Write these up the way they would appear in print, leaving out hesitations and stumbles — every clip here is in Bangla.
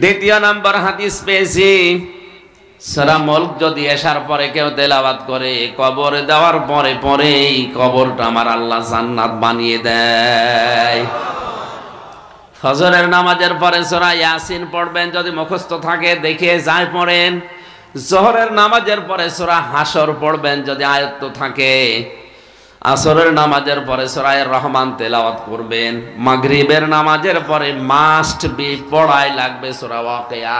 দ্বিতীয় নম্বর হাদিস পেয়েছি, সূরা মুলক যদি এশার পরে কেউ তেলাওয়াত করে, কবরে দেওয়ার পরে পরেই কবরটা আমার আল্লাহ জান্নাত বানিয়ে দেয়। ফজরের নামাজের পরে সূরা ইয়াসিন পড়বেন, যদি মুখস্থ থাকে দেখে যায় পড়েন। জোহরের নামাজের পরে সূরা হাশর পড়বেন যদি আয়ত্ত থাকে। আসরের নামাজের পরে সূরা রহমান তেলাওয়াত করবেন। মাগরিবের নামাজের পরে মাস্ট বি পড়াই লাগবে সূরা ওয়াকিয়া।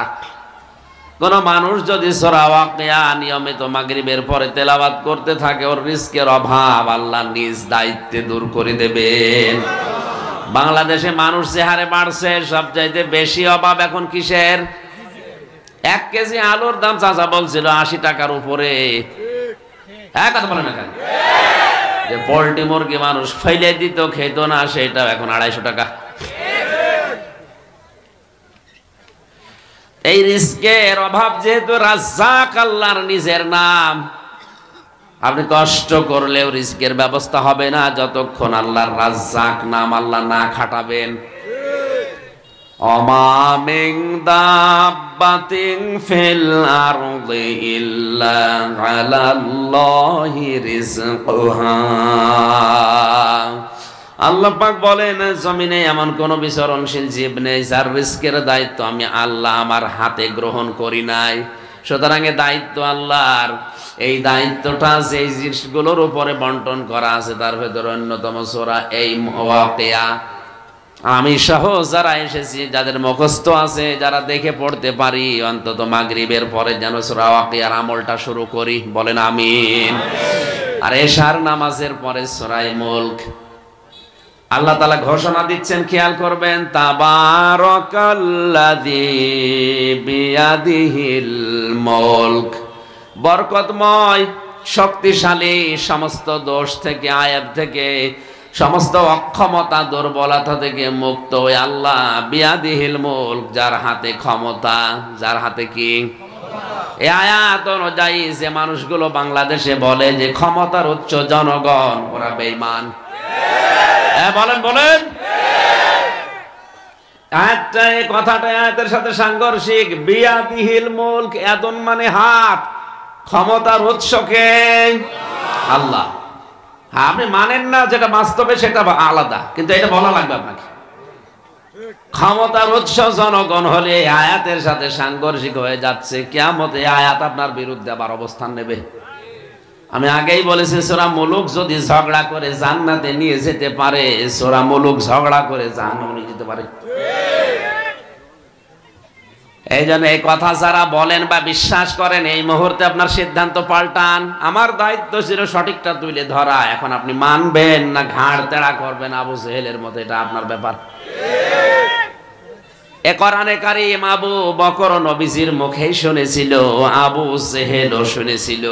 কোন মানুষ যদি সূরা ওয়াকিয়া নিয়মিত মাগরিবের পরে তেলাওয়াত করতে থাকে, ওর রিজকের অভাব আল্লাহ নিজ দায়িত্বে দূর করে দেবেন। বাংলাদেশে মানুষ যে হারে বাড়ছে, সবচাইতে বেশি অভাব এখন কিসের? 1 কেজি আলুর দাম চাচা বলছিল 80 টাকার উপরে। হ্যাঁ, কথা বলেন না কেন? যে পোল্ট্রি মুরগি মানুষ ফেলে দিত, খেত না, সেটা এখন 250 টাকা। এই রিজকের অভাব যেহেতু রাজ্জাক আল্লাহর নিজের নাম, আপনি কষ্ট করলেও রিজকের ব্যবস্থা হবে না যতক্ষণ আল্লাহর রাজ্জাক নাম আল্লাহ না খাটাবেন। ওমা মিন দাব্বাতিন ফিল আরদি ইল্লা আলাল্লাহি রিজকুহা। আল্লাহ পাক বলেন, জমিনে এমন কোন বিচরণশীল জীব নেই যার রিজকের দায়িত্ব আমি আল্লাহ আমার হাতে গ্রহণ করি নাই। সুতরাং এ দায়িত্ব আল্লাহর। এই দায়িত্বটা যে জিনিসগুলোর উপরে বন্টন করা আছে তার ভেতরে অন্যতম সূরা এই ওয়াকিয়া। আমি সহ যারা এসেছি, যাদের মুখস্থ আছে, যারা দেখে পড়তে পারি, অন্তত মাগরিবের পরে যেন সূরা ওয়াকিয়ার আমলটা শুরু করি। বলেন আমিন। আর এশার নামাজের পরে সূরা মুলক। আল্লাহ তাআলা ঘোষণা দিচ্ছেন, খেয়াল করবেন, তাবারাকাল্লাযী বিয়াদিহিল মুলক। বরকতময়, শক্তিশালী, সমস্ত দোষ থেকে, আয়াব থেকে, সমস্ত অক্ষমতা, দুর্বলতা থেকে মুক্ত ওই আল্লাহ, বিয়াদিহিল মুলক, যার হাতে ক্ষমতা, যার হাতে কি? এই আয়াত অনুযায়ী যে মানুষগুলো বাংলাদেশে বলে যে ক্ষমতার উচ্চ জনগণ, ওরা বেঈমান। বলেন বলেন। এই কথাটা আয়াতের সাথে সাংঘর্ষিক। বিয়াদিহিল মুলক, ইয়াদুন মানে হাত, ক্ষমতার উৎসকে আল্লাহ। আপনি মানেন না যেটা বাস্তবে সেটা আলাদা, কিন্তু এটা বলা লাগবে আপনাকে। ক্ষমতার উৎস জনগণ হলে আয়াতের সাথে সাংঘর্ষিক হয়ে যাচ্ছে। কিয়ামতে আয়াত আপনার বিরুদ্ধে আবার অবস্থান নেবে। আমি আগেই বলেছি, সূরা মুলক যদি ঝগড়া করে জান্নাতে নিয়ে যেতে পারে, সূরা মুলক ঝগড়া করে জাহান্নামে নিয়ে যেতে পারে। এই জন্য এই কথা যারা বলেন বা বিশ্বাস করেন, এই মুহূর্তে আপনার সিদ্ধান্ত পাল্টান। আমার দায়িত্ব ছিল সঠিকটা তুলে ধরা। এখন আপনি মানবেন না ঘাড় তেড়া করবেন আবু জেহেলের মতো, এটা আপনার ব্যাপার। এ কোরআনে কারীম আবু বকর নবীজির মুখেই শুনেছিল, আবু জেহেলও শুনেছিল।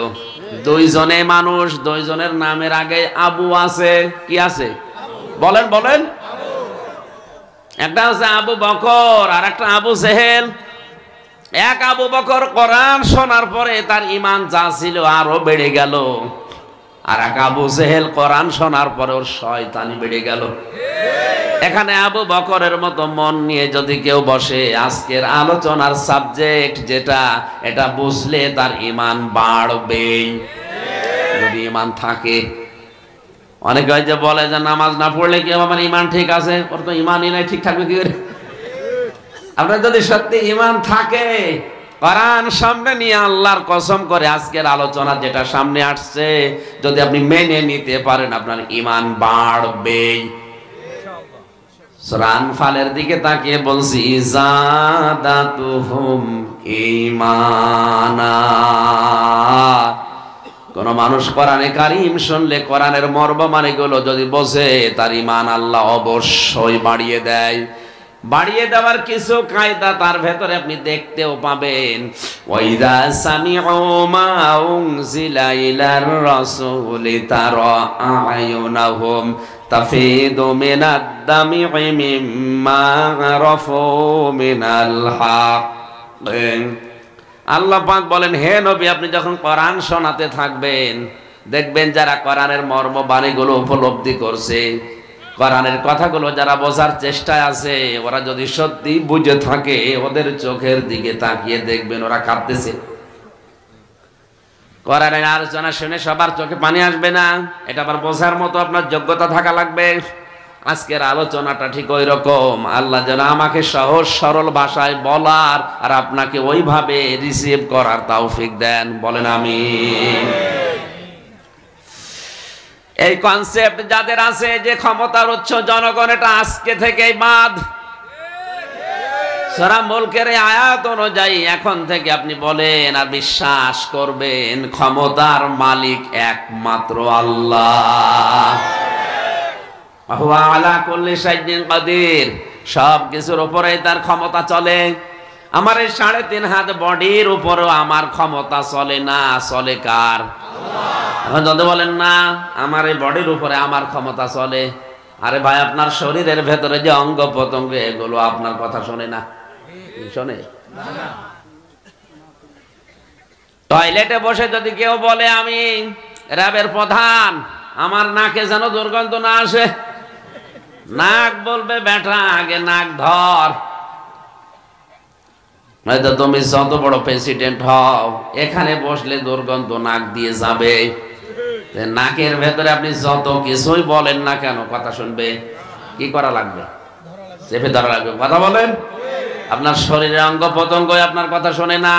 দুইজনে মানুষ, দুইজনের নামের আগে আবু আছে। কি আছে? বলেন বলেন। একটা হচ্ছে আবু বকর আর একটা আবু জেহেল। এক আবু বকর কোরআন শোনার পরে তার ঈমান যা ছিল আরো বেড়ে গেল, আর এক আবু জেহেল কোরআন শোনার পরে ওর শয়তানি বেড়ে গেল। এখানে আবু বকরের মতো মন নিয়ে যদি কেউ বসে, আজকের আলোচনার সাবজেক্ট যেটা, এটা বুঝলে তার ঈমান বাড়বে যদি ঈমান থাকে। অনেকে যে বলে যে নামাজ না পড়লে কি আমার ঈমান ঠিক আছে, ওর তো ঈমানই নাই, ঠিক থাকবে কি করে? আপনার যদি সত্যি ঈমান থাকে, কোরআন সামনে নিয়ে আল্লাহর কসম করে আজকের আলোচনা যেটা সামনে আসছে যদি আপনি মেনে নিতে পারেন, আপনার ঈমান বাড়বে। সূরা আনফালের দিকে তাকিয়ে বলছি, যাদাতুহুম ঈমানা। কোন মানুষ কোরআনে কারীম শুনলে, কোরআনের মর্ম মানে গুলো যদি বোঝে, তার ঈমান আল্লাহ অবশ্যই বাড়িয়ে দেয়। বাড়িয়ে দেওয়ার কিছু কায়দা তার ভেতরে আপনি দেখতেও পাবেন। ওয়াইদা সামিউ মা উনজিলা ইলার রাসূলি তারা আয়ুনাহুম তাফিদু মিনাদ দামি মিম্মা আরাফু মিনাল হক। আল্লাহ পাক বলেন, হে নবী, আপনি যখন কোরআন শোনাতে থাকবেন, দেখবেন যারা কোরআনের মর্ম বাণীগুলো উপলব্ধি করছে, কোরআনের কথাগুলো যারা বোঝার চেষ্টায় আছে, ওরা যদি সত্যি বুঝে থাকে, ওদের চোখের দিকে তাকিয়ে দেখবেন ওরা কাঁদতেছে। কোরআনের আলোচনা শুনে সবার চোখে পানি আসবে না, এটা আবার বোঝার মতো আপনার যোগ্যতা থাকা লাগবে। আজকের আলোচনাটা ঠিক ওই রকম। আল্লাহ যেন আমাকে সহজ সরল ভাষায় বলার আর আপনাকে ওইভাবে রিসিভ করার তৌফিক দেন, বলেন আমিন। এই কনসেপ্ট যাদের আছে যে ক্ষমতার উৎস জনগণ, এটা আজকে থেকেই বাদ। সূরা মুলকের আয়াত অনুযায়ী এখন থেকে আপনি বলেন আর বিশ্বাস করবেন, ক্ষমতার মালিক একমাত্র আল্লাহ। হুয়া আলা কুল্লি শাইইন কাদির, সব কিছুর উপরেই তার ক্ষমতা চলে। আমার এই 3.5 হাত বডির উপরেও আমার ক্ষমতা চলে না, চলে কার? এখন যদি বলেন না আমার এই বডির উপরে আমার ক্ষমতা চলে, আরে ভাই আপনার শরীরের ভেতরে যে অঙ্গ প্রত্যঙ্গ এগুলো আপনার কথা শোনে না, শোনে? টয়লেটে বসে যদি কেউ বলে আমি র্যাবের প্রধান, আমার নাকে যেন দুর্গন্ধ না আসে, নাক বলবে বেটা আগে নাক ধর। হয়তো তুমি যত বড় প্রেসিডেন্ট হও, এখানে বসলে দুর্গন্ধ নাক দিয়ে যাবে। নাকের ভেতরে আপনি যত কিছুই বলেন না কেন, কথা শুনবে। কি করা লাগবে? চেপে ধরা লাগবে। কথা বলেন, আপনার শরীরের অঙ্গ প্রত্যঙ্গ আপনার কথা শোনে না।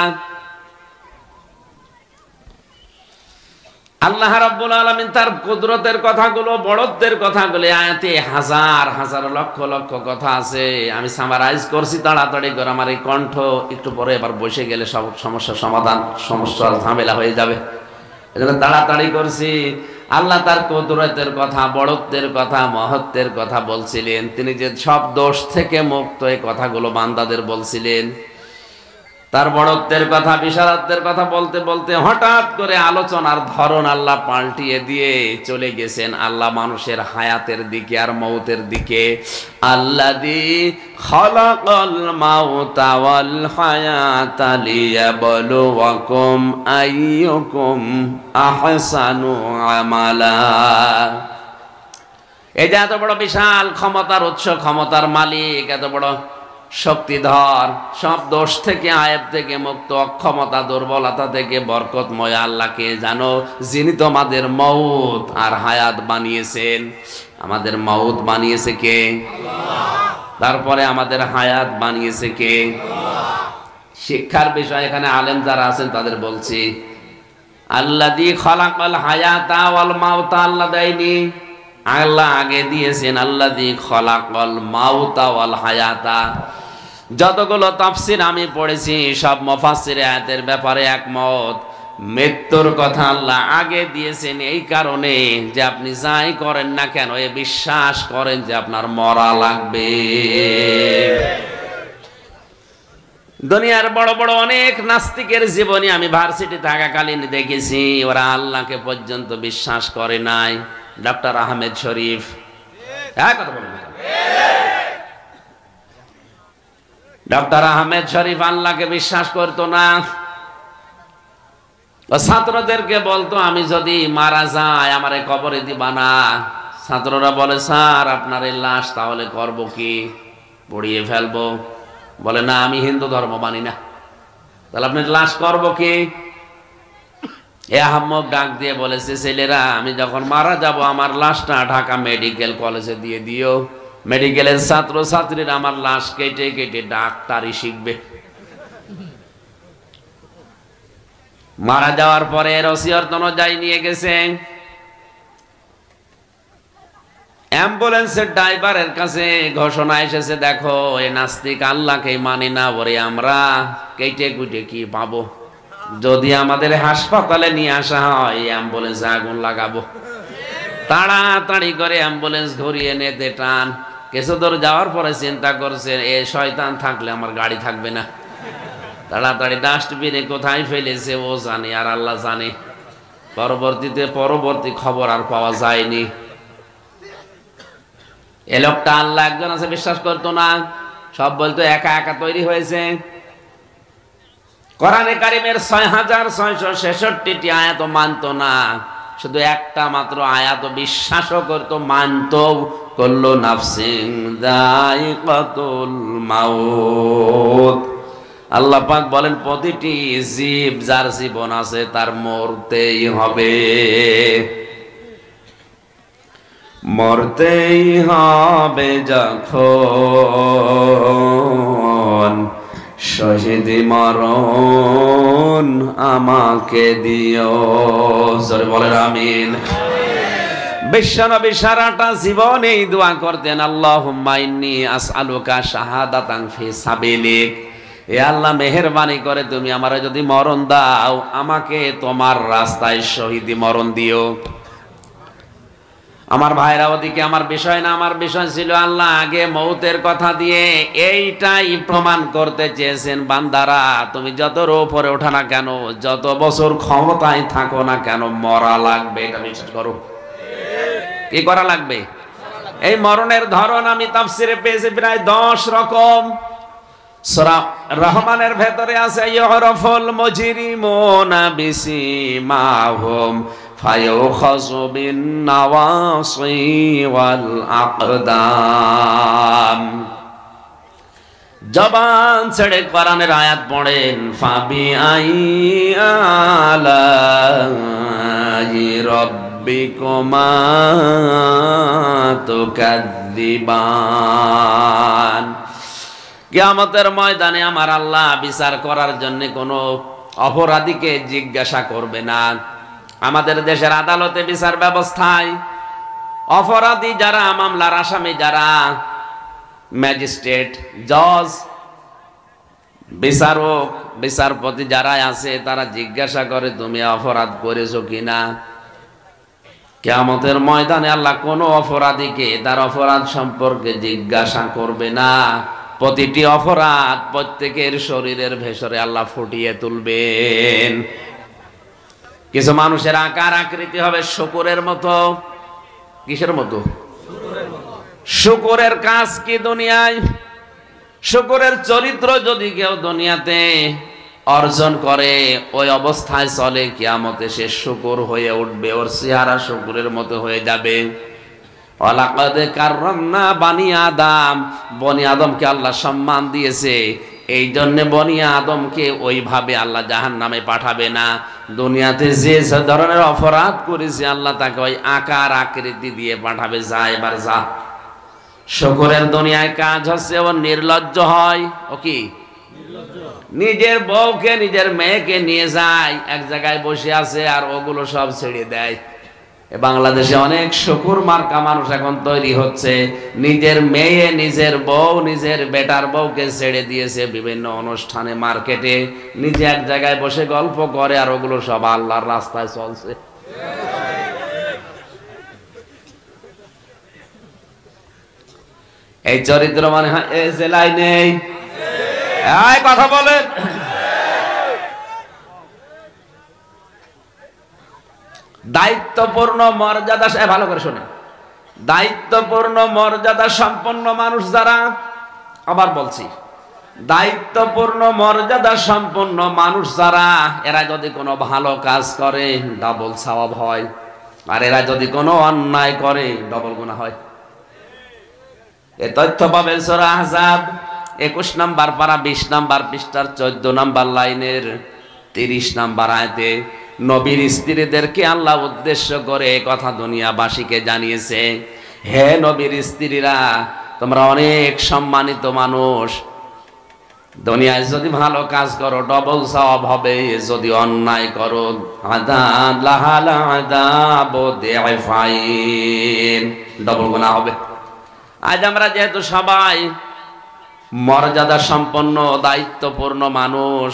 আল্লাহ রাব্বুল আলামিন তার কুদরতের কথাগুলো, বড়ত্বের কথাগুলো আয়াতে হাজার হাজার লক্ষ লক্ষ কথা আছে। আমি সামারাইজ করছি তাড়াতাড়ি করে, আমার এই কণ্ঠ একটু পরে এবার বসে গেলে সব সমস্যার সমাধান, সমস্যার ঝামেলা হয়ে যাবে, এজন্য তাড়াতাড়ি করছি। আল্লাহ তার কুদরতের কথা, বড়ত্বের কথা, মহত্বের কথা বলছিলেন। তিনি যে সব দোষ থেকে মুক্ত, এই কথাগুলো বান্দাদের বলছিলেন। তার বড়ত্বের কথা, বিশালত্বের কথা বলতে বলতে হঠাৎ করে আলোচনার ধরন আল্লাহ পাল্টিয়ে দিয়ে চলে গেছেন আল্লাহ মানুষের হায়াতের দিকে আর মৌতের দিকে। আল্লাযী খালাকাল মাউতা ওয়াল হায়াতা লিয়াবলুয়াকুম আইয়ুকুম আহসানু আমালা। এই যে এত বড় বিশাল ক্ষমতার উৎস, ক্ষমতার মালিক, এত বড় শক্তিধর, সব দোষ থেকে, আয়েব থেকে মুক্ত, অক্ষমতা দুর্বলতা থেকে বরকতময় আল্লাহকে জানো, যিনি তোমাদের মউত আর হায়াত বানিয়েছেন। আমাদের মউত বানিয়েছে কে? তারপরে আমাদের হায়াত বানিয়েছে কে? শিক্ষার বিষয় এখানে আলেম যারা আছেন তাদের বলছি, আল্লাযী খালাকাল হায়াতা ওয়াল মাউতা, আল্লাহ দেয়নি, আল্লাহ আগে দিয়েছেন। আল্লাযী খালাকাল মাউতা ওয়াল হায়াতা। যতগুলো তাফসীর আমি পড়েছি সব মুফাসসির আয়াতের ব্যাপারে একমত, মৃত্যুর কথা আল্লাহ আগে দিয়েছেন এই কারণে যে আপনি যাই করেন না কেন এ বিশ্বাস করেন যে আপনার মরা লাগবে। দুনিয়ার বড় বড় অনেক নাস্তিকের জীবনী আমি ভার্সিটি থাকাকালীন দেখেছি, ওরা আল্লাহকে পর্যন্ত বিশ্বাস করে নাই। ডক্টর আহমেদ শরীফ, কথা বলুন, ডক্টর আহমেদ শরীফ আল্লাহকে বিশ্বাস করতো না। ও ছাত্রদেরকে বলতো আমি যদি মারা যাই আমারে কবরে দিবা না। ছাত্ররা বলে স্যার আপনার এই লাশ তাহলে করব কি, পড়িয়ে ফেলবো। বলে না আমি হিন্দু ধর্ম মানি না। তাহলে আপনার লাশ করব কি? এ আহম্মক ডাক দিয়ে বলেছে ছেলেরা আমি যখন মারা যাব আমার লাশটা ঢাকা মেডিকেল কলেজে দিয়ে দিও। মেডিকেলের ছাত্র ছাত্রীরা আমার লাশ কেটে কেটে ডাক্তারি শিখবে। মারা যাওয়ার পরে ওসিয়ত অনুযায়ী নিয়ে গেছে। অ্যাম্বুলেন্সের ড্রাইভারের কাছে ঘোষণা এসেছে, দেখো এ নাস্তিক আল্লাহকে মানে না, ওরে আমরা কেটে কুটে কি পাবো, যদি আমাদের হাসপাতালে নিয়ে আসা হয় অ্যাম্বুলেন্সে আগুন লাগাবো। তাড়াতাড়ি করে অ্যাম্বুলেন্স ঘুরিয়ে নিতে টান। কিছু দূর যাওয়ার পরে চিন্তা করছে এ শয়তান থাকলে আমার গাড়ি থাকবে না। তাড়াতাড়ি ডাস্টবিনে কোথায় ফেলেছে ও জানে আর আল্লাহ জানে। পরবর্তী খবর আর পাওয়া যায়নি। এ লোকটা আল্লাহ একজন আছে বিশ্বাস করতো না, সব বলতো একা একা তৈরি হয়েছে। কোরআনে কারিমের ৬৬৬৬টি আয়াত মানতো না, শুধু একটা মাত্র আয়াত বিশ্বাসও করতো, মানতো কুল্লু নাফসিন যায়িকাতুল মাউত। আল্লাহ পাক বলেন প্রতিটি জীব যার জীবন আছে তার মরতেই হবে, মরতেই হবে যখন শহীদি মরণ আমাকে দিও। জোরে বলেন আমিন। বিশ্বনবী সারাটা জীবন এই দোয়া করতেন, আল্লাহুম্মা ইন্নী আসআলুকা শাহাদাতান ফি সাবিলিক। এ আল্লাহ মেহেরবানি করে তুমি আমারে যদি মরণ দাও, আমাকে তোমার রাস্তায় শহীদি মরণ দিও। আমার ভাইরা ওদিকে আমার বিষয় না, আমার বিষয় ছিল আল্লাহ আগে মৌতের কথা দিয়ে এইটাই প্রমাণ করতে চেয়েছেন, বান্দারা তুমি যত উপরে ওঠা না কেন, যত বছর ক্ষমতায় থাকো না কেন, মরা লাগবে, এটা বিশ্বাস করো। কি করা লাগবে? এই মরণের ধরন আমি তাফসিরে পেয়েছি প্রায় 10 রকম। সূরা রহমানের ভেতরে আছে ইউরাফুল মুজরিমুনা বিসিমাহুম ফায়ুখাযু বিন নাওয়াসি ওয়াল আকদাম। জবান ছেড়ে কোরআনের আয়াত পড়েন, ফাবি আলাই রাব্বিকুমা তুকাদ্দিবান। কিয়ামতের ময়দানে আমার আল্লাহ বিচার করার জন্য কোনো অপরাধীকে জিজ্ঞাসা করবে না। আমাদের দেশের আদালতে বিচার ব্যবস্থায় অপরাধী যারা, মামলার আসামি যারা, ম্যাজিস্ট্রেট, জজ, বিচারক, বিচারপতি যারা আছে তারা জিজ্ঞাসা করে তুমি অপরাধ করেছো কিনা। কিয়ামতের ময়দানে আল্লাহ কোনো অপরাধীকে তার অপরাধ সম্পর্কে জিজ্ঞাসা করবে না। প্রতিটি অপরাধ প্রত্যেকের শরীরের ভেতরে আল্লাহ ফুটিয়ে তুলবেন। কিছু মানুষের আকার আকৃতি হবে শুকরের মতো। কিসের মতো? শুকরের কাজ কি দুনিয়ায়? শুকরের চরিত্র যদি কেউ দুনিয়াতে অর্জন করে, ওই অবস্থায় চলে, কিয়ামতে সে শুকর হয়ে উঠবে, ওর চেহারা শুকরের মতো হয়ে যাবে। ওয়ালাকাদ কাররামনা বানি আদম, বনি আদমকে আল্লাহ সম্মান দিয়েছে, এই জন্য বনি আদমকে ওইভাবে আল্লাহ জাহান্নামে পাঠাবে না। দুনিয়াতে যে ধরনের অপরাধ করেছে আল্লাহ তাকে ওই আকার আকৃতি দিয়ে পাঠাবে, যা এবার যা। শুকরের দুনিয়ায় কাজ হচ্ছে ও নির্লজ্জ হয়। ও কি? নিজের বউকে নিজের মেয়েকে নিয়ে যায়, এক জায়গায় বসে আছে আর ওগুলো সব ছেড়ে দেয়। বাংলাদেশে অনেক শুকুর মার্কা মানুষ এখন তৈরি হচ্ছে, নিজের মেয়ে, নিজের বউ, নিজের বেটার বউকে ছেড়ে দিয়েছে বিভিন্ন অনুষ্ঠানে, মার্কেটে, নিজে এক জায়গায় বসে গল্প করে আর ওগুলো সব আল্লাহর রাস্তায় চলছে। এই চরিত্র মানে এই জেলায় নেই। এই কথা বলেন। দায়িত্বপূর্ণ মর্যাদা, ভালো করে শোনেন, দায়িত্বপূর্ণ মর্যাদা সম্পন্ন মানুষ যারা, আবার বলছি, দায়িত্বপূর্ণ মর্যাদা সম্পন্ন মানুষ যারা, এরা যদি কোনো ভালো কাজ করে ডাবল সওয়াব হয়, আর এরা যদি কোনো অন্যায় করে ডবল গুনাহ হয়। এ তথ্য পাবেন সূরা আহজাব 21 নম্বর পারা 20 নম্বর পৃষ্ঠার 14 নম্বর লাইনের 30 নম্বর আয়াতে। নবীর স্ত্রীদেরকে আল্লাহ উদ্দেশ্য করে কথা দুনিয়াবাসীকে জানিয়েছে, হে নবীর স্ত্রীরা, তোমরা অনেক সম্মানিত মানুষ, দুনিয়ায় যদি ভালো কাজ করো ডবল সওয়াব হবে, যদি অন্যায় করো ডবল গুনাহ হবে। আজ আমরা যেহেতু সবাই মর্যাদা সম্পন্ন দায়িত্বপূর্ণ মানুষ,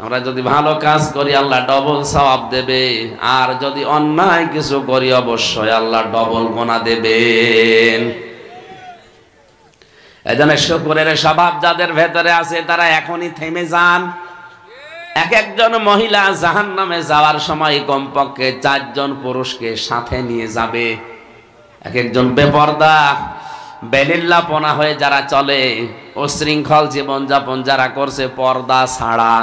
আমরা যদি ভালো কাজ করি আল্লাহ ডবল সওয়াব দেবে, আর যদি অন্যায় কিছু করি অবশ্যই আল্লাহ ডবল গুনাহ দেবেন। এজন্য শুকরের স্বভাব যাদের ভেতরে আছে তারা এখনই থেমে যান। এক একজন মহিলা জাহান্নামে যাওয়ার সময় কমপক্ষে 4 জন পুরুষকে সাথে নিয়ে যাবে। এক একজন বেপরদা, বেলিল্লাপনা হয়ে যারা চলে, অশৃঙ্খল জীবনযাপন যারা করছে পর্দা ছাড়া,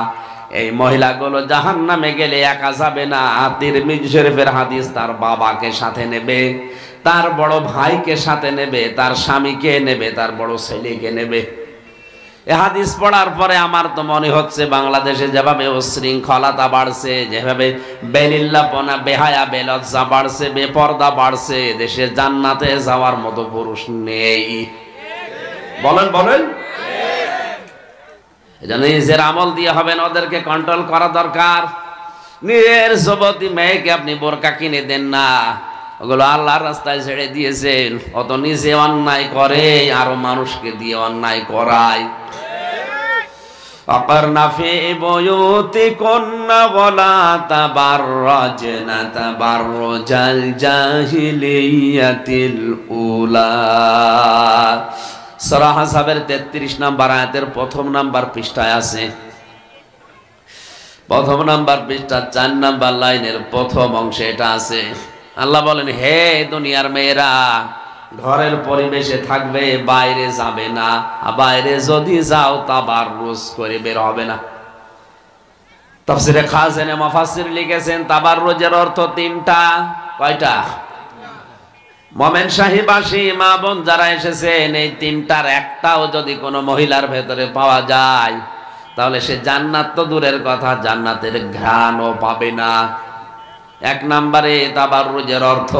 এই মহিলাগুলো জাহান্নামে গেলে একা যাবে না, তিরমিজি শরীফের হাদিস, তার বাবাকে সাথে নেবে, তার বড় ভাইকে সাথে নেবে, তার স্বামীকে নেবে, তার বড় ছেলেকে নেবে। এ হাদিস পড়ার পরে আমার তো মনে হচ্ছে বাংলাদেশে যেভাবে উশৃঙ্খলতা বাড়ছে, যেভাবে বেলিল্লাপনা, বেহায়া, বেলজ্জা বাড়ছে, বেপর্দা বাড়ছে, দেশে জান্নাতে যাওয়ার মতো পুরুষ নেই। বলেন বলেন। এজন্য নিজের আমল দিয়ে হবে না, ওদেরকে কন্ট্রোল করা দরকার। নিজের যুবতী মেয়েকে আপনি বোরকা কিনে দেন না, ওগুলো আল্লাহর রাস্তায় ছেড়ে দিয়েছেন। অত নিজে অন্যায় করে আরো মানুষকে দিয়ে অন্যায় করায়। অকরনা ফি বুয়ুতিকুন্না ওয়ালা তাবাররাজনা তাবাররুজাল জাহিলিয়াতিল উলা। সূরা আহজাবের 33 নম্বর আয়াতের প্রথম নাম্বার পৃষ্ঠায় আছে। প্রথম নাম্বার পৃষ্ঠা 4 নাম্বার লাইনের প্রথম অংশে এটা আছে। আল্লাহ বলেন, হে দুনিয়ার মেয়েরা, ঘরের পরিবেশে থাকবে, বাইরে যাবে না। বাইরে যদি যাও তাবাররুজ করে বের হবে না। তাফসীরে খাজেনে মুফাসসির লিখেছেন তাবাররুজের অর্থ তিনটা। কয়টা? মোমেন সাহিবাসী মা বোন যারা এসেছেন, এই তিনটার একটাও যদি কোনো মহিলার ভেতরে পাওয়া যায়, তাহলে সে জান্নাত তো দূরের কথা, জান্নাতের ঘ্রাণও পাবে না। এক নম্বরে তাবাররুজের অর্থ,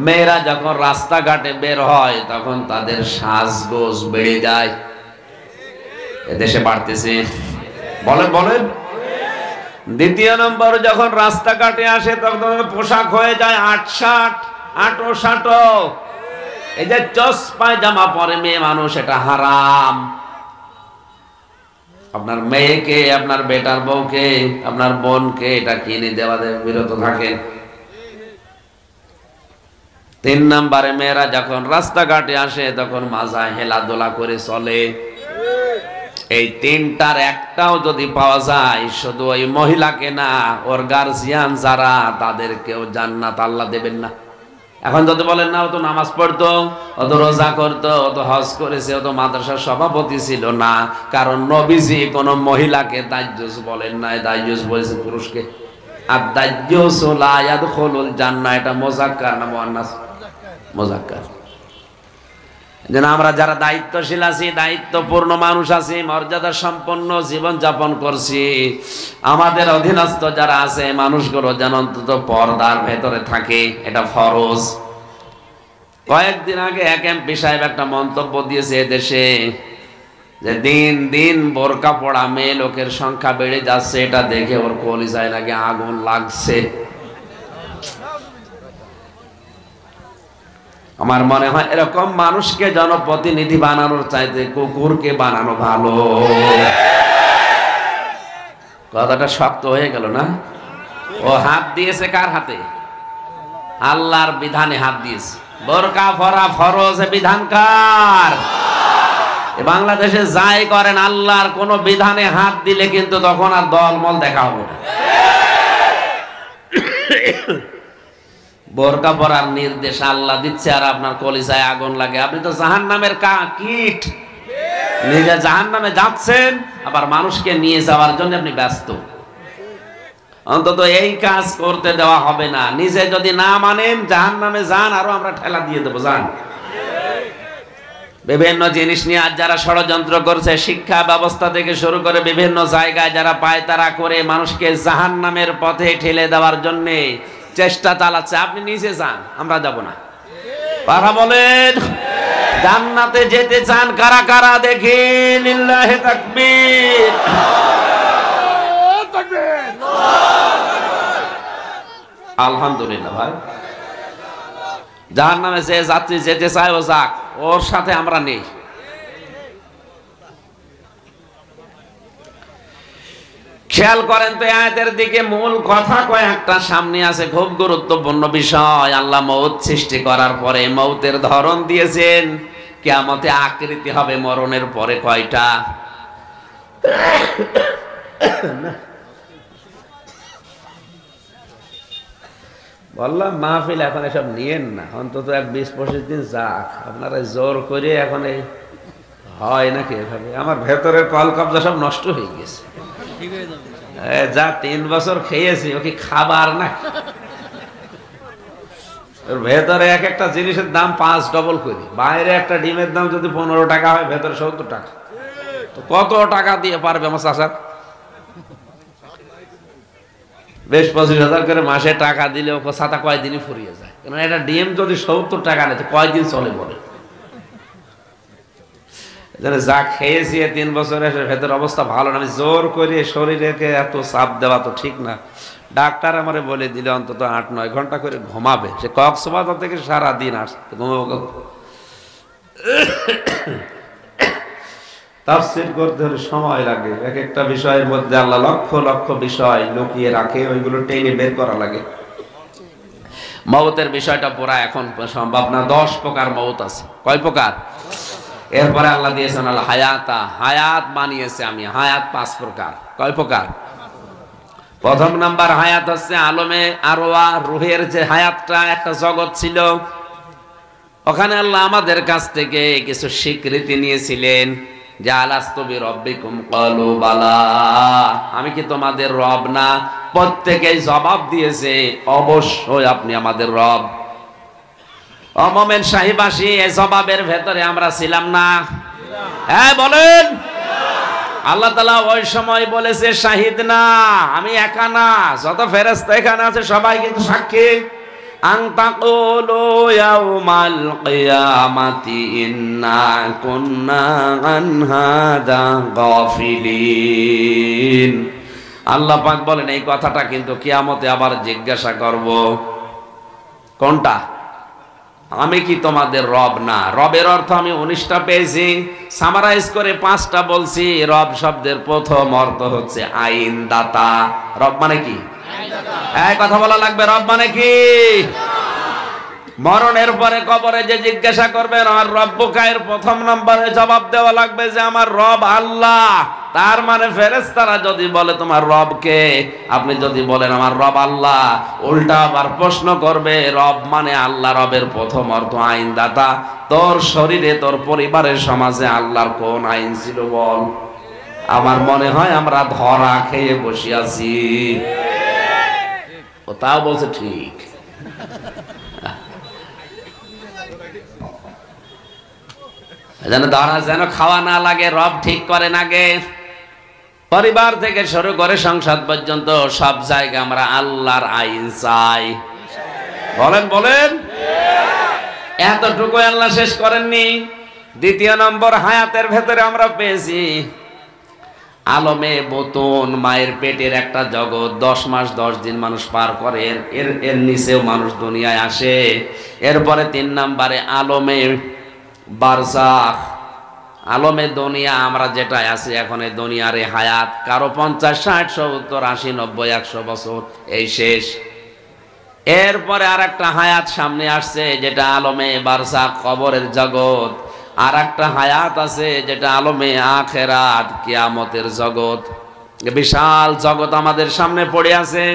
মেয়েরা যখন রাস্তাঘাটে বের হয় তখন তাদের সাজগোজ বেড়ে যায়। এদেশে বাড়তেছে। বলেন বলেন। দ্বিতীয় নম্বর, যখন রাস্তাঘাটে আসে তখন পোশাক হয়ে যায় আটসাট, আটো। এই যে চস পায়জামা পরে মেয়ে মানুষ, এটা হারাম। আপনার মেয়েকে, আপনার বেটার বউকে, আপনার বোনকে এটা কিনে দেওয়া বিরত থাকেন। 3 নম্বরে, মেয়েরা যখন রাস্তাঘাটে আসে তখন মাজায় হেলাদোলা করে চলে। এই তিনটার একটাও যদি পাওয়া যায়, শুধু ওই মহিলাকে না, ওর গার্জিয়ান যারা, তাদেরকেও জান্নাত আল্লাহ দেবেন না। এখন যদি বলেন না, ও তো নামাজ পড়তো, ও তো রোজা করতো, ও তো হজ করেছে, ও তো মাদ্রাসার সভাপতি ছিল না, কারণ নবীজি কোন মহিলাকে দাজ্জুজ বলেন নাই, দাজ্জুজ বলেছে পুরুষকে। আর দাজ্জুজ লা ইয়াদখুলুল জান্নাহ, এটা মুযাক্কার না মুআন্নাস? মুযাক্কার। যেন আমরা যারা দায়িত্বশীল আছি, দায়িত্বপূর্ণ মানুষ আছি, মর্যাদা সম্পন্ন জীবন যাপন করছি, আমাদের অধীনস্থ যারা আছে মানুষগুলো যেন অন্তত পর্দার ভেতরে থাকে, এটা ফরজ। কয়েকদিন আগে এক এমপি সাহেব একটা মন্তব্য দিয়েছে এদেশে, যে দিন দিন বোরকা পড়া মেয়ে লোকের সংখ্যা বেড়ে যাচ্ছে, এটা দেখে ওর কলিজায় নাকি আগুন লাগছে। আমার মনে হয় এরকম মানুষকে জনপ্রতিনিধি বানানোর চাইতে কুকুরকে বানানো ভালো। কথাটা শক্ত হয়ে গেল না? ও হাত দিয়েছে কার হাতে? আল্লাহর বিধানে হাত দিয়েছে। বোরকা পরা ফরজ, বিধান কার? বাংলাদেশে যাই করেন, আল্লাহর কোন বিধানে হাত দিলে কিন্তু তখন আর দলমল দেখা হবে না। বোরকা পরার নির্দেশ আল্লাহ দিচ্ছে, আর আপনার কলিজায় আগুন লাগে। আপনি তো জাহান্নামের কীট, নিজে জাহান্নামে যাচ্ছেন, আবার মানুষকে নিয়ে যাওয়ার জন্য আপনি ব্যস্ত। অন্তত এই কাজ করতে দেওয়া হবে না। নিজে যদি না মানেন, জাহান্নামে যান, আরো আমরা ঠেলা দিয়ে দেবো, যান। বিভিন্ন জিনিস নিয়ে আজ যারা ষড়যন্ত্র করছে, শিক্ষা ব্যবস্থা থেকে শুরু করে বিভিন্ন জায়গায় যারা পায়তারা করে মানুষকে জাহান্নামের পথে ঠেলে দেওয়ার জন্য চেষ্টা চালাচ্ছে, আপনি নিচে যান, আমরা যাব না। কথা বলেন। জান্নাতে যেতে চান কারা কারা দেখি? লিল্লাহি তাকবীর। আলহামদুলিল্লাহ। ভাই, জাহান্নামে যে যাত্রী যেতে চায় ও যাক, ওর সাথে আমরা নেই। খেয়াল করেন তো আয়াতের দিকে, মূল কথা কয়েকটা সামনে আছে, খুব গুরুত্বপূর্ণ বিষয়। আল্লাহ মওত সৃষ্টি করার পরে মওতের ধরন দিয়েছেন, কিয়ামতে আকৃতি হবে মরণের পরে কয়টা। বললাম মাহফিল এখন এসব নিয়েন না, অন্তত 20-25 দিন যাক। আপনারা জোর করে এখন এই হয় নাকি এভাবে? আমার ভেতরের কল কবজা সব নষ্ট হয়ে গেছে। যা 3 বছর খেয়েছি ও কি খাবার না? ওর ভেতরে এক একটা জিনিসের দাম 5 ডবল করে। বাইরে একটা ডিমের দাম যদি 15 টাকা হয়, ভেতরে 70 টাকা। তো কত টাকা দিয়ে পারবে আমার চাচা? বেশ 25,000 করে মাসে টাকা দিলে ও ছাতা কয়দিনই ফুরিয়ে যায়। কারণ একটা ডিম যদি 70 টাকা নেয়, কয়দিন চলে বলে? যা খেয়েছি 3 বছরে ভেতর অবস্থা ভালো না। আমি জোর করে শরীরকে এত চাপ দেওয়া তো ঠিক না। ডাক্তার আমারে বলে দিলে অন্তত 8-9 ঘন্টা করে ঘুমাবে। সে কক্সবাজার থেকে সারাদিন আসছে, ঘুমাবো। তাফসীর করতে হলে সময় লাগে। এক একটা বিষয়ের মধ্যে আল্লাহ লক্ষ লক্ষ বিষয় লুকিয়ে রাখে, ওইগুলো টেনে বের করা লাগে। মওতের বিষয়টা পুরা এখন সম্ভব না। 10 প্রকার মওত আছে। কয় প্রকার? এরপরে আল্লাহ দিয়েছেন আল হায়াতা, হায়াত বানিয়েছে আমি। হায়াত 5 প্রকার। কয় প্রকার? প্রথম নাম্বার হায়াত হচ্ছে আলমে আরওয়া, রুহের যে হায়াতটা, একটা জগৎ ছিল। ওখানে আল্লাহ আমাদের কাছ থেকে কিছু স্বীকৃতি নিয়েছিলেন যে আলাস্তু বিরব্বিকুম ক্বালু বালা, আমি কি তোমাদের রব না? প্রত্যেকেই জবাব দিয়েছে অবশ্যই আপনি আমাদের রব। ও মোমেন সাহিবাসী, এই জবাবের ভেতরে আমরা ছিলাম না? হ্যাঁ বলেন। আল্লাহ তাআলা ওই সময় বলেছে শাহিদ না, আমি একা না, যত ফেরেশতা এখানে আছে সবাই কিন্তু সাক্ষী। আন তাকুলু ইয়াউমাল কিয়ামাতি ইন্না কুন্না আন হাদা গাফিলিন। আল্লাহ পাক বলেন এই কথাটা কিন্তু কিয়ামতে আবার জিজ্ঞাসা করব। কোনটা? আমি কি তোমাদের রব না? রবের অর্থ আমি 19টা পেয়েছি, সামারাইজ করে 5টা বলছি। রব শব্দের প্রথম অর্থ হচ্ছে আইনদাতা। রব মানে কি? এই কথা বলা লাগবে। রব মানে কি? মরণের পরে কবরে যে জিজ্ঞাসা করবেন আমার রব্বুকা, এর প্রথম নম্বরে জবাব দেওয়া লাগবে যে আমার রব আল্লাহ। তার মানে ফেরেশতারা যদি বলে তোমার রব কে, আপনি যদি বলেন আমার রব আল্লাহ, উল্টা আবার প্রশ্ন করবে রব মানে আল্লাহ। রবের প্রথম অর্থ আইনদাতা। তোর শরীরে, তোর পরিবারের, সমাজে আল্লাহর কোন আইন ছিল বল? আমার মনে হয় আমরা ধরা খেয়ে বসে আছি। ও তাও বলছে ঠিক। যেন ধরা যেন খাওয়া না লাগে, রব ঠিক করেন আগে। পরিবার থেকে শুরু করে সংসদ পর্যন্ত সব জায়গায় আমরা আল্লাহর আইন চাই। বলেন বলেন। এতটুকু আল্লাহ শেষ করেননি। দ্বিতীয় নম্বর হায়াতের ভেতরে আমরা পেয়েছি আলমে বতুন, মায়ের পেটের একটা জগৎ। 10 মাস 10 দিন মানুষ পার করে, এর নিচেও মানুষ দুনিয়ায় আসে। এরপরে 3 নম্বরে আলমে বারজাখ, আলমে দুনিয়া, আমরা যেটা আছি এখন এই দুনিয়ার হায়াত। কারো 50, 60, 70, 80, 90, 100 বছর, এই শেষ। এরপরে আর একটা হায়াত সামনে আসছে যেটা আলমে বারজাখ, কবরের জগৎ। আর একটা হায়াত আছে যেটা আলমে আখেরাত, কিয়ামতের জগৎ। বিশাল জগৎ আমাদের সামনে পড়ে আছে।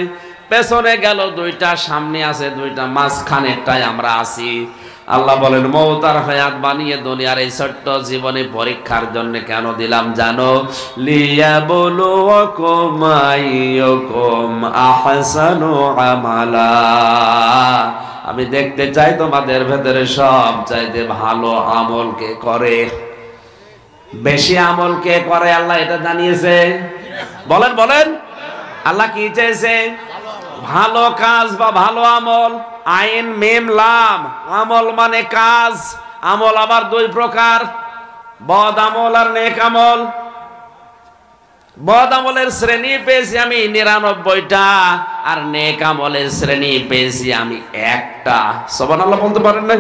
পেছনে গেল 2টা, সামনে আছে 2টা, মাঝখানেরটায় আমরা আছি। আল্লাহ বলেন মওত আর হায়াত বানিয়ে দুনিয়ার এই ছোট্ট জীবনে পরীক্ষার জন্য কেন দিলাম জানো? লিয়াবলুয়াকুম আইয়ুকুম আহসানু আমালা। আমি দেখতে চাই তোমাদের ভেতরে সব চাইতে ভালো আমল কে করে। বেশি আমল কে করে আল্লাহ এটা জানিয়েছে। বলেন বলেন। আল্লাহ কি চাইছে? ভালো কাজ বা ভালো আমল। আইন মিম লাম, আমল মানে কাজ। আমল আবার 2 প্রকার, বদ আমল আর নেক আমল। বদ আমলের শ্রেণী পেয়েছি আমি 99টা, আর নেক আমলের শ্রেণী পেয়েছি আমি 1টা। সুবহানাল্লাহ বলতে পারেন না?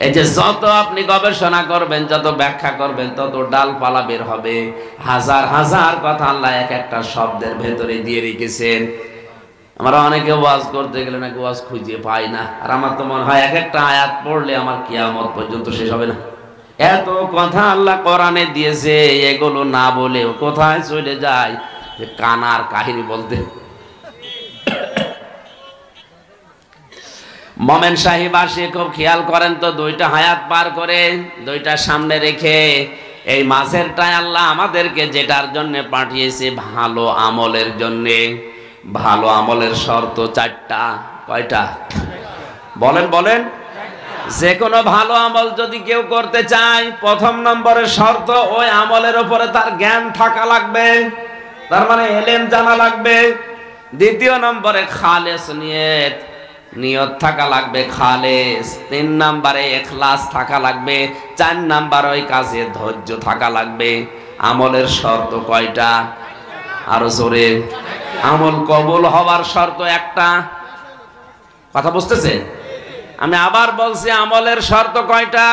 এই যে যত আপনি গবেষণা করবেন, যত ব্যাখ্যা করবেন, তত ডালপালা বের হবে। হাজার হাজার কথা আল্লাহ এক একটা শব্দের ভেতরে দিয়ে রেখেছেন। আমরা অনেকে ওয়াজ করতে গেলে নাকি ওয়াজ খুঁজে পাই না। আর আমার তো মনে হয় এক একটা আয়াত পড়লে আমার কিয়ামত পর্যন্ত শেষ হবে না। এত কথা আল্লাহ কোরআনে দিয়েছে, এগুলো না বলে কোথায় চলে যায় যে কানার কাহিনী বলতে। মোমেন সাহিব আসে, খুব খেয়াল করেন তো, 2টা হায়াত পার করে 2টা সামনে রেখে এই মাঝেরটাই আল্লাহ আমাদেরকে যেটার জন্য পাঠিয়েছে, ভালো আমলের জন্য। ভালো আমলের শর্ত 4টা। কয়টা? বলেন বলেন। যে কোনো ভালো আমল যদি কেউ করতে চায়, প্রথম নম্বরের শর্ত ওই আমলের উপরে তার জ্ঞান থাকা লাগবে, তার মানে এলেম জানা লাগবে। দ্বিতীয় নম্বরে খালেস নিয়ত, নিয়ত থাকা লাগবে খালেস। 3 নম্বরে ইখলাস থাকা লাগবে। 4 নম্বরে ওই কাজে ধৈর্য থাকা লাগবে। আমলের শর্ত কয়টা? আরো জোরে। আমল কবুল হওয়ার শর্ত একটা। কথা বুঝতেছে? আমি আবার বলছি, আমলের শর্ত কয়টা?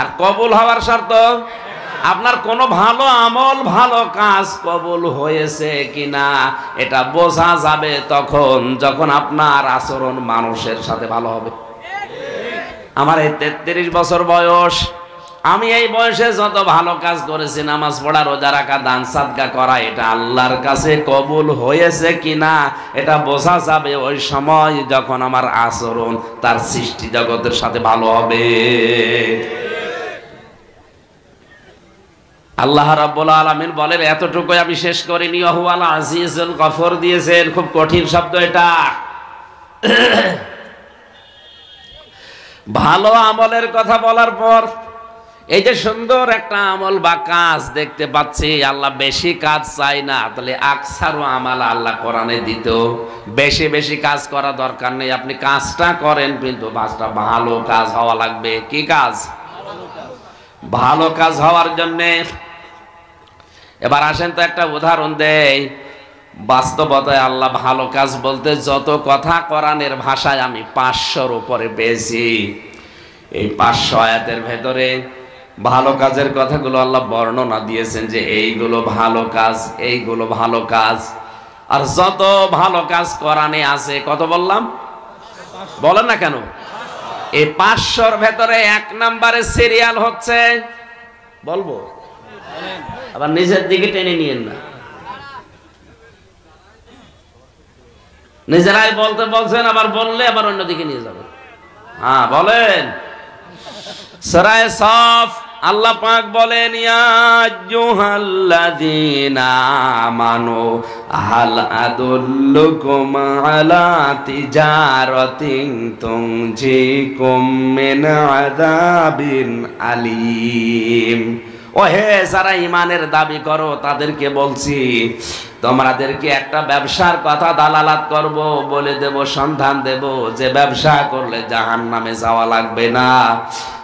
আর কবুল হওয়ার শর্ত। আপনার কোনো ভালো আমল, ভালো কাজ কবুল হয়েছে কিনা এটা বোঝা যাবে তখন যখন আপনার আচরণ মানুষের সাথে ভালো হবে। আমার এই 33 বছর বয়স, আমি এই বয়সে যত ভালো কাজ করেছি, নামাজ পড়া, রোজা রাখা, দান সাদকা করা, এটা আল্লাহর কাছে কবুল হয়েছে কিনা এটা বোঝা যাবে ওই সময় যখন আমার আচরণ তার সৃষ্টি জগতের সাথে ভালো হবে। আল্লাহ রাব্বুল আলামিন বলেন, এতটুকু আমি শেষ করিনি, ওয়াহুয়াল আজিজুল গফুর দিয়েছেন। খুব কঠিন শব্দ এটা। ভালো আমলের কথা বলার পর এই যে সুন্দর একটা আমল বা কাজ দেখতে পাচ্ছি, আল্লাহ বেশি কাজ চাই না, তাহলে আকসারু আমাল আল্লাহ কোরআনে দিত। বেশি বেশি কাজ করা দরকার নেই, আপনি কাজটা করেন, কিন্তু কাজটা ভালো কাজ হওয়া লাগবে। কি কাজ? ভালো কাজ হওয়ার জন্যে এবার আসেন তো একটা উদাহরণ দেই। বাস্তবতায় আল্লাহ ভালো কাজ বলতে যত কথা কোরআনের ভাষায় আমি 500-র উপরে পেয়েছি। এই 500 আয়াতের ভেতরে ভালো কাজের কথাগুলো আল্লাহ বর্ণনা দিয়েছেন যে এইগুলো ভালো কাজ, এইগুলো ভালো কাজ। আর যত ভালো কাজ কোরআনে আছে, কত বললাম? বলেন না কেন? এই 500-র ভেতরে 1 নম্বরে সিরিয়াল হচ্ছে, বলবো আবার নিজের দিকে টেনে নিয়েন না, নিজেরাই বলতে বলছেন, আবার বললে আবার অন্যদিকে নিয়ে যাবেন। হ্যাঁ বলেন। সূরা সাফ আল্লাহ পাক বলেন, ইয়া আইয়ুহাল্লাযীনা আমানু হাল আদুল্লুকুম আলা তিজারাতিন তুনজিকুম মিন আযাবিন আলীম। ও হে যারা ঈমানের দাবি করো, তাদেরকে বলছি, তোমাদেরকে একটা ব্যবসার কথা দালালাত করব, বলে দেব, সন্ধান দেব, যে ব্যবসা করলে জাহান্নামে যাওয়া লাগবে না।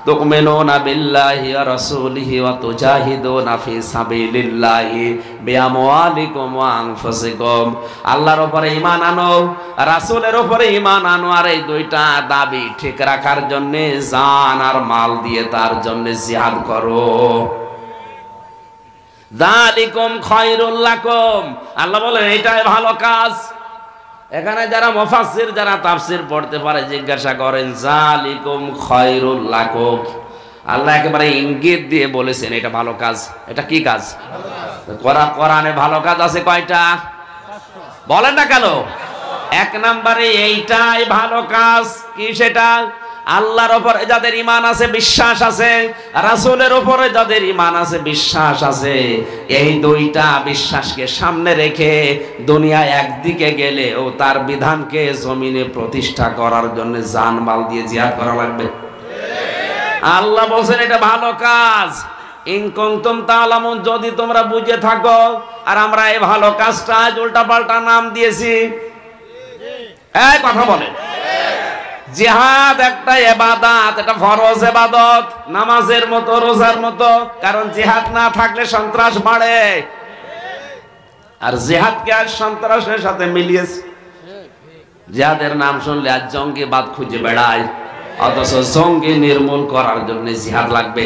তুমিনুনা বিল্লাহি ওয়া রাসূলিহি ওয়া তুজাহিদুনা ফি সাবিলিল্লাহি বিআমওয়ালিকুম ওয়া আনফুসিকুম। আল্লাহর উপরে ঈমান আনো, রাসূলের উপরে ঈমান আনো, আর এই দুইটা দাবি ঠিক রাখার জন্য জান আর মাল দিয়ে তার জন্য জিহাদ করো। যালিকুম খায়রুল লাকুম। আল্লাহ বলেন এটাই ভালো কাজ। এখানে যারা মুফাসসির, যারা তাফসীর পড়তে পারে, জিজ্ঞাসা করেন যালিকুম খায়রুল লাকুম। আল্লাহ একেবারে ইঙ্গিত দিয়ে বলেছেন এটা ভালো কাজ। এটা কি কাজ? কোরআনে ভালো কাজ আছে কয়টা? বলেন না কেন? 1 নম্বরে এইটাই ভালো কাজ। কি সেটা? আল্লাহর উপরে যাদের ঈমান আছে, বিশ্বাস আছে, রাসূলের উপরে যাদের ঈমান আছে, বিশ্বাস আছে, এই দুইটা বিশ্বাসকে সামনে রেখে দুনিয়া একদিকে গেলে ও তার বিধানকে জমিনে প্রতিষ্ঠা করার জন্য জানমাল দিয়ে জিহাদ করা লাগবে। আল্লাহ বলেন এটা ভালো কাজ। ইন কুনতুম তাআলামুন, যদি তোমরা বুঝে থাকো। আর আমরা এই ভালো কাজটা আজ উল্টা পাল্টা নাম দিয়েছি। এই কথা বলেন। জিহাদ একটা ইবাদত, এটা ফরজ ইবাদত, নামাজের মতো, রোজার মতো। কারণ জিহাদ না থাকলে সন্ত্রাস বাড়ে, আর জিহাদকে আর সন্ত্রাসের সাথে মিলিয়েছে। জিহাদের নাম শুনলে আজ জঙ্গিবাদ খুঁজে বেড়ায়, অথচ জঙ্গি নির্মূল করার জন্য জিহাদ লাগবে।